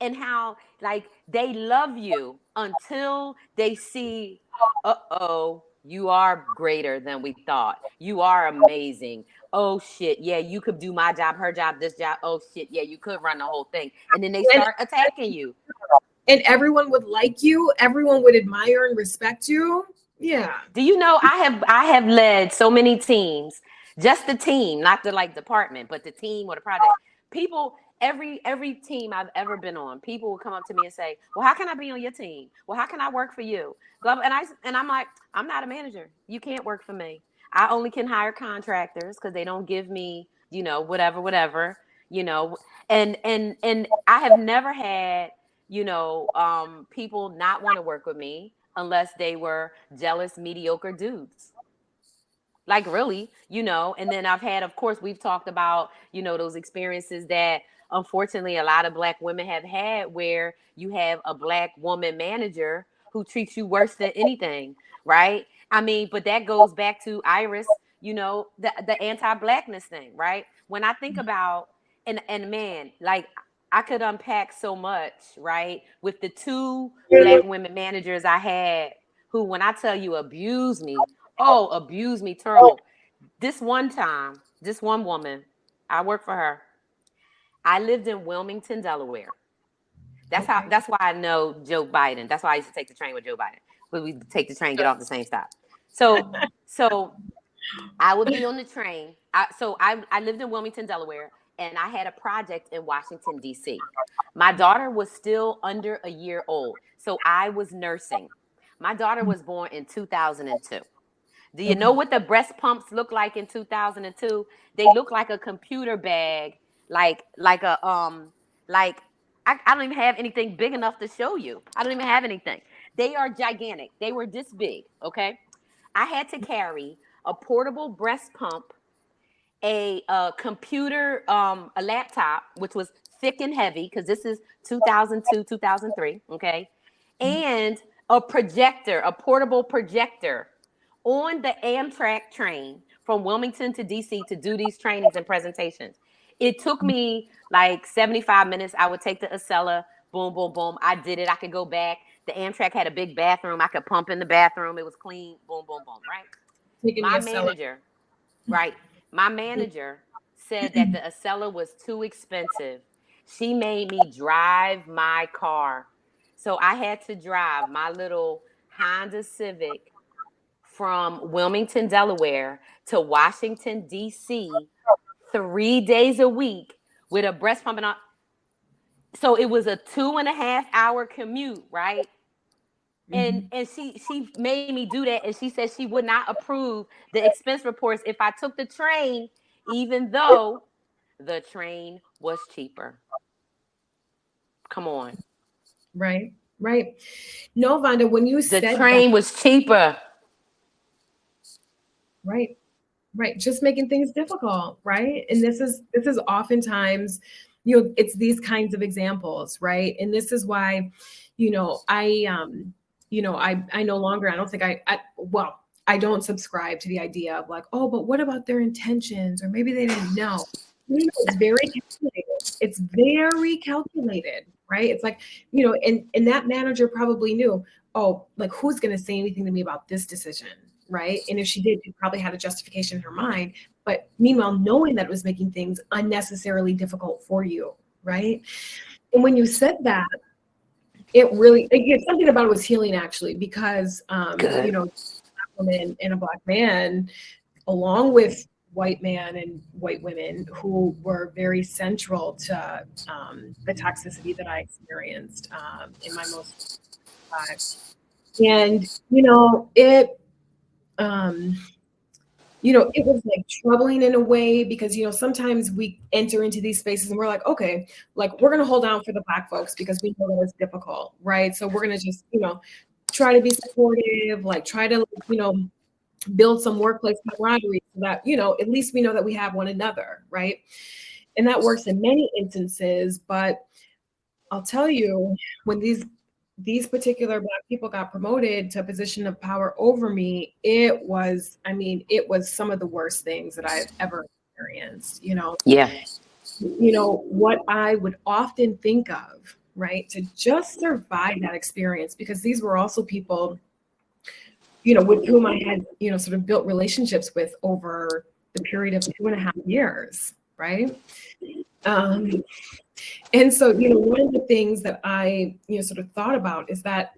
and how like they love you until they see, uh-oh, you are greater than we thought. You are amazing. Oh shit, yeah, you could do my job, her job, this job. Oh shit, yeah, you could run the whole thing. And then they and, start attacking you. and everyone would like you, everyone would admire and respect you. Yeah. Do you know I have led so many teams, just the team, not the like department, but the team or the project. People, every team I've ever been on, people will come up to me and say, "Well, how can I be on your team? Well, how can I work for you?" And I'm like, "I'm not a manager. You can't work for me. I only can hire contractors because they don't give me, whatever, you know." And I have never had, people not want to work with me unless they were jealous, mediocre dudes. Like really, and then I've had, of course, we've talked about, those experiences that unfortunately a lot of black women have had where you have a black woman manager who treats you worse than anything, right? I mean, but that goes back to Iris, the anti-blackness thing, right? When I think about, and man, like I could unpack so much, right? With the two black women managers I had who, when I tell you, abuse me, oh, abuse me terrible. This one time, this one woman, I worked for her. I lived in Wilmington, Delaware. Okay. That's why I know Joe Biden. That's why I used to take the train with Joe Biden. But we take the train, get off the same stop. So I would be on the train. I lived in Wilmington, Delaware, and I had a project in Washington, D.C. My daughter was still under a year old. So I was nursing. My daughter was born in 2002. Do you know Okay. what the breast pumps look like in 2002? They look like a computer bag, like a like I don't even have anything big enough to show you. I don't even have anything. They are gigantic. They were this big, okay? I had to carry a portable breast pump, a computer, a laptop, which was thick and heavy because this is 2002, 2003, okay? And a projector, a portable projector on the Amtrak train from Wilmington to DC to do these trainings and presentations. It took me like 75 minutes. I would take the Acela, boom, boom, boom. I did it. I could go back. The Amtrak had a big bathroom. I could pump in the bathroom. It was clean, boom, boom, boom, right? Taking the My Acela. manager, right? My manager said that the Acela was too expensive. She made me drive my car. So I had to drive my little Honda Civic from Wilmington, Delaware to Washington, D.C. 3 days a week with a breast pump. So it was a 2.5 hour commute, right? And she made me do that, and she said she would not approve the expense reports if I took the train, even though the train was cheaper. Come on. Right. Right. No, Vonda, when you The said that, train was cheaper. right, right, just making things difficult, right? And this is oftentimes, it's these kinds of examples, right? And this is why, I no longer, I don't think well, I don't subscribe to the idea of like, oh, but what about their intentions? Or maybe they didn't know. It's very calculated. It's very calculated, right? It's like, and that manager probably knew, oh, like who's going to say anything to me about this decision, right? And if she did, she probably had a justification in her mind. But meanwhile, knowing that it was making things unnecessarily difficult for you, right? And when you said that, something about it was healing actually, because Good. black woman and a black man, along with white man and white women who were very central to the toxicity that I experienced in my most life. And um, it was like troubling in a way because, sometimes we enter into these spaces and we're like, okay, like we're going to hold down for the black folks because we know that it's difficult, right? So we're going to just, try to be supportive, like try to, build some workplace camaraderie so that, at least we know that we have one another, right? And that works in many instances, but I'll tell you, when these particular black people got promoted to a position of power over me, it was some of the worst things that I've ever experienced. Yeah. What I would often think of, right, to just survive that experience, because these were also people, with whom I had, sort of built relationships with over the period of 2.5 years, right? Um, and so, one of the things that I, sort of thought about is that,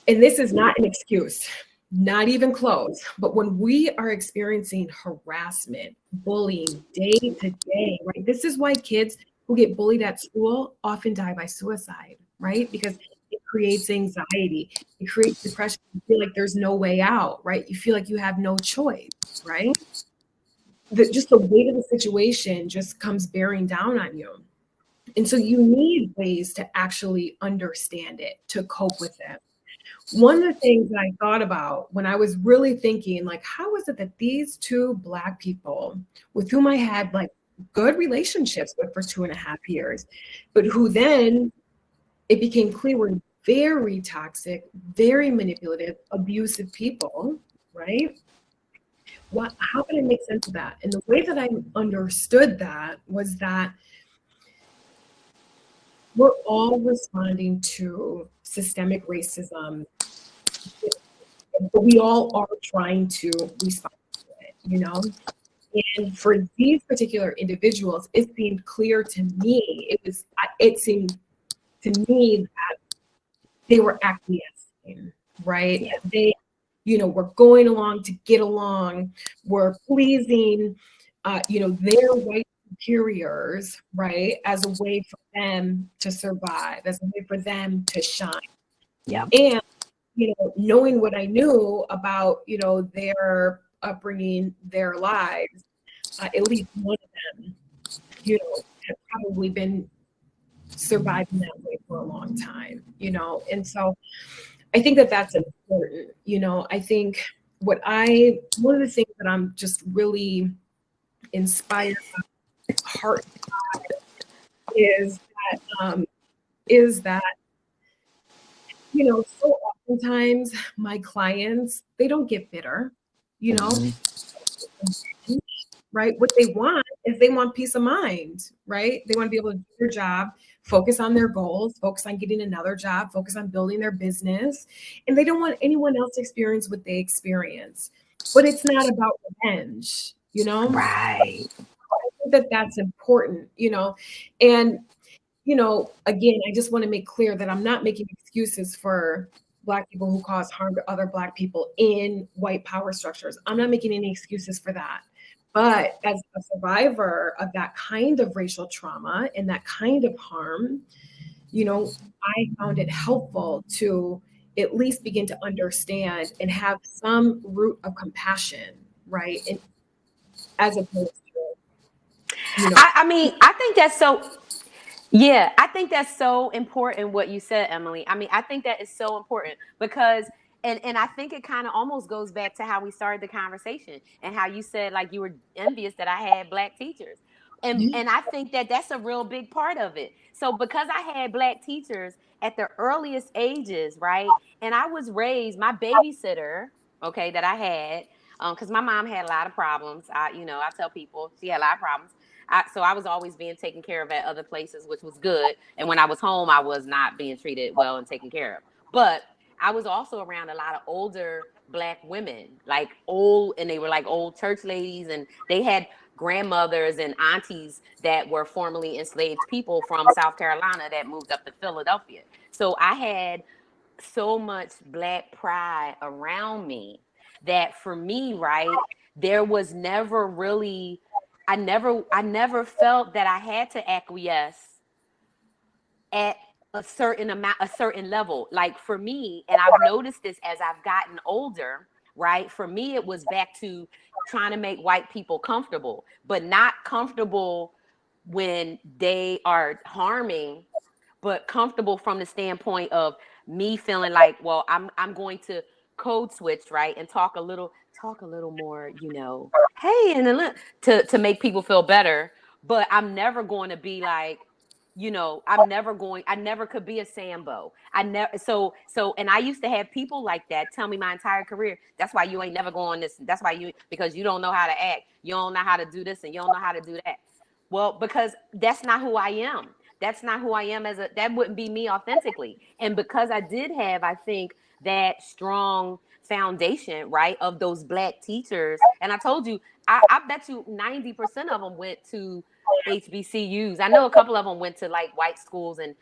and this is not an excuse, not even close, but when we are experiencing harassment, bullying day to day, right? This is why kids who get bullied at school often die by suicide, right? Because it creates anxiety, it creates depression. You feel like there's no way out, right? You feel like you have no choice, right? Just the weight of the situation just comes bearing down on you. And so you need ways to actually understand it, to cope with it. One of the things that I thought about when I was really thinking, like, how is it that these two Black people with whom I had like good relationships with for 2.5 years, but who then it became clear were very toxic, very manipulative, abusive people, right? How can I make sense of that? And the way that I understood that was that we're all responding to systemic racism, but we all are trying to respond to it. And for these particular individuals, it seemed clear to me, it seemed to me that they were acquiescing, right? Yeah. They, were going along to get along, were pleasing, their white superiors, right, as a way for them to survive, as a way for them to shine. Yeah. And, knowing what I knew about, their upbringing, their lives, at least one of them, had probably been surviving that way for a long time, and so I think that that's important. I think one of the things that I'm just really inspired by, heart is that so oftentimes my clients, they don't get bitter, you know, right? What they want is they want peace of mind, right? They want to be able to do their job, focus on their goals, focus on getting another job, focus on building their business. And they don't want anyone else to experience what they experience. But it's not about revenge. Right. I think that that's important, and again, I just want to make clear that I'm not making excuses for Black people who cause harm to other Black people in white power structures. I'm not making any excuses for that. But as a survivor of that kind of racial trauma and that kind of harm, I found it helpful to at least begin to understand and have some root of compassion, right? And as opposed to, I mean, I think that's so. Yeah, I think that's so important what you said, Emily. I mean, I think that is so important because and I think it kind of almost goes back to how we started the conversation and how you said like you were envious that I had Black teachers. And I think that that's a real big part of it. So because I had Black teachers at the earliest ages, right? And I was raised, my babysitter, okay, that I had, because my mom had a lot of problems. I tell people she had a lot of problems. So I was always being taken care of at other places, which was good. And when I was home, I was not being treated well and taken care of. But I was also around a lot of older Black women, like old, and they were like old church ladies, and they had grandmothers and aunties that were formerly enslaved people from South Carolina that moved up to Philadelphia. So I had so much Black pride around me that for me, right, there was never really, I never felt that I had to acquiesce at a certain amount, a certain level. Like for me, and I've noticed this as I've gotten older, right? For me, it was back to trying to make white people comfortable, but not comfortable when they are harming, but comfortable from the standpoint of me feeling like, well, I'm going to code switch, right, and talk a little more, hey, and then to make people feel better. But I'm never going to be like, I never could be a Sambo. I never, and I used to have people like that tell me my entire career, that's why you ain't never going this. That's why because you don't know how to act. You don't know how to do this and you don't know how to do that. Well, because that's not who I am. That's not who I am that wouldn't be me authentically. And because I did have, I think, that strong foundation, right, of those Black teachers. And I told you, I bet you 90% of them went to HBCUs. I know a couple of them went to like white schools and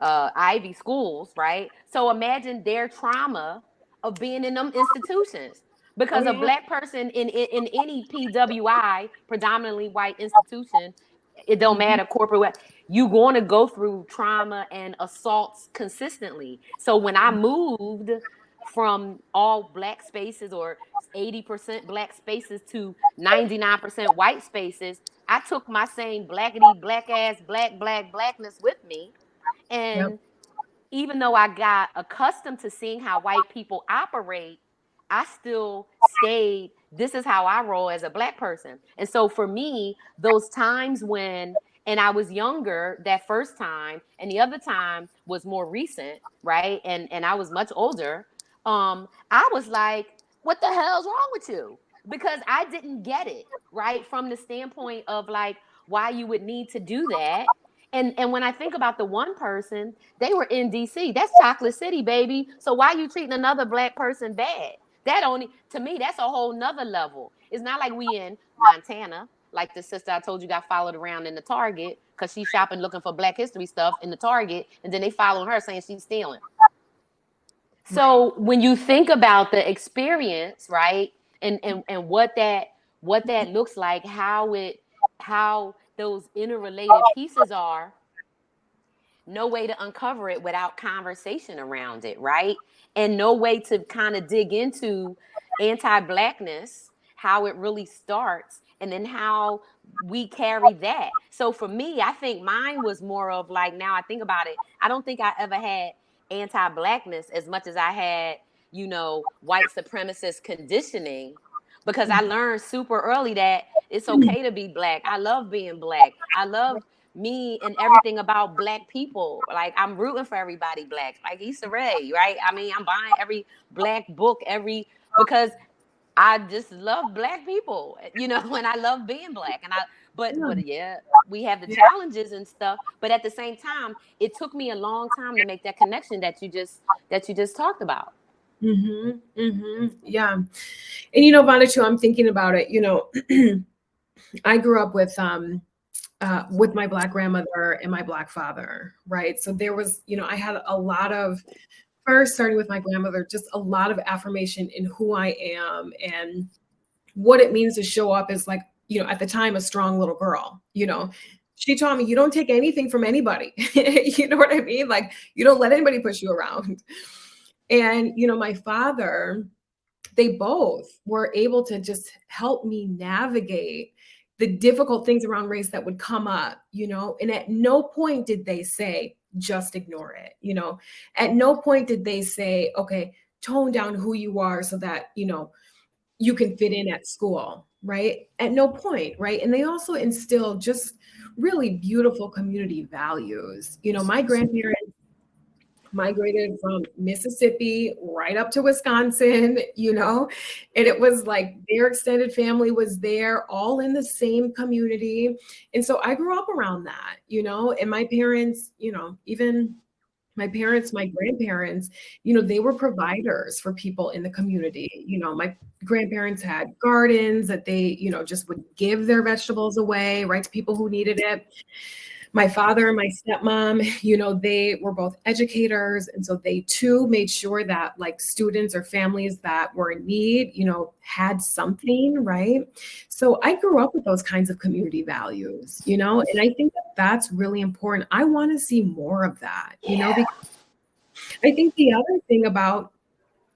Ivy schools, right? So imagine their trauma of being in them institutions. Oh Because a yeah. Black person in any PWI, predominantly white institution, it don't Mhm. matter corporate, you going to go through trauma and assaults consistently. So when I moved from all Black spaces or 80% Black spaces to 99% white spaces, I took my same blackity black ass blackness with me. Yep. And even though I got accustomed to seeing how white people operate, I still stayed. This is how I roll as a Black person. And so for me, those times when, and I was younger that first time, and the other time was more recent, right? And I was much older. I was like, what the hell's wrong with you? Because I didn't get it, right? From the standpoint of like why you would need to do that. And when I think about the one person, they were in DC. That's Chocolate City, baby. So why are you treating another Black person bad? That only, to me, that's a whole nother level. It's not like we in Montana, like the sister I told you got followed around in the Target because she's shopping looking for Black history stuff in the Target, and then they following her saying she's stealing. Right. So when you think about the experience, right, and what that looks like, how those interrelated pieces are, no way to uncover it without conversation around it, right? And no way to kind of dig into anti-Blackness, how it really starts, and then how we carry that. So for me, I think mine was more of like, now I think about it, I don't think I ever had anti-Blackness as much as I had, white supremacist conditioning, because I learned super early that it's okay to be Black. I love being Black. I love me and everything about Black people. Like I'm rooting for everybody Black, like Issa Rae, right? I mean, I'm buying every Black book, because I just love Black people, and I love being Black. And but yeah, we have the Yeah. challenges and stuff. But at the same time, it took me a long time to make that connection that you just talked about. Mhm. Mhm. Yeah. And Vonda, too, I'm thinking about it. I grew up with my Black grandmother and my Black father, right? So there was, I had a lot of, first starting with my grandmother, just a lot of affirmation in who I am and what it means to show up as, like, at the time, a strong little girl. She taught me, you don't take anything from anybody. You know what I mean? Like, you don't let anybody push you around. And my father, they both were able to just help me navigate the difficult things around race that would come up, and at no point did they say, just ignore it. At no point did they say, okay, tone down who you are so that, you can fit in at school, right? At no point, right? And they also instilled just really beautiful community values. My grandparents, migrated from Mississippi right up to Wisconsin, and it was like their extended family was there, all in the same community. And so I grew up around that, and my parents, even my parents, my grandparents, they were providers for people in the community. My grandparents had gardens that they, just would give their vegetables away, right, to people who needed it. My father and my stepmom, they were both educators. And so they too made sure that like students or families that were in need, had something, right? So I grew up with those kinds of community values, and I think that that's really important. I want to see more of that, Yeah. because I think the other thing about,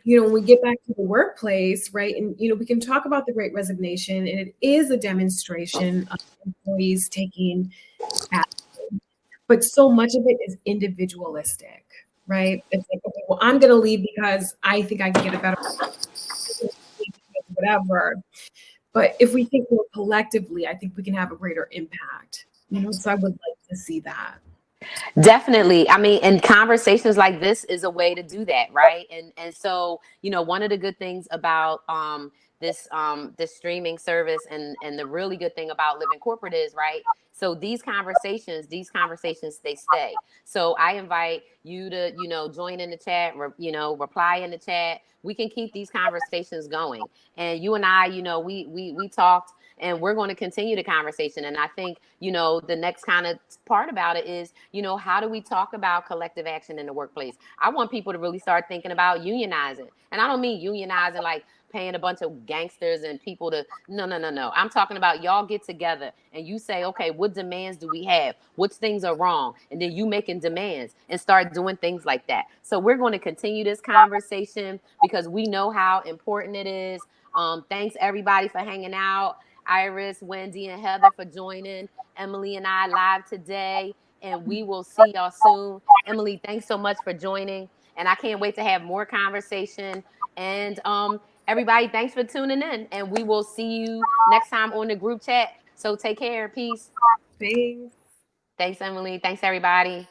when we get back to the workplace, right, and, we can talk about the Great Resignation, and it is a demonstration of employees taking action, but so much of it is individualistic, right? It's like, okay, well, I'm going to leave because I think I can get a better whatever. But if we think more collectively, I think we can have a greater impact. So I would like to see that. Definitely. I mean, and conversations like this is a way to do that, right? And so, one of the good things about this streaming service and the really good thing about living corporate is, right? So these conversations they stay. So I invite you to, join in the chat, reply in the chat. We can keep these conversations going. And you and I, we talked, and we're going to continue the conversation. And I think, the next kind of part about it is, how do we talk about collective action in the workplace? I want people to really start thinking about unionizing. And I don't mean unionizing like paying a bunch of gangsters and people to, no, no, no, no. I'm talking about y'all get together and you say, okay, what demands do we have? Which things are wrong? And then you making demands and start doing things like that. So we're going to continue this conversation because we know how important it is. Thanks everybody for hanging out. Iris, Wendy, and Heather for joining Emily and I live today. And we will see y'all soon. Emily, thanks so much for joining. And I can't wait to have more conversation. And everybody, thanks for tuning in. And we will see you next time on the group chat. So take care. Peace. Thanks. Thanks, Emily. Thanks, everybody.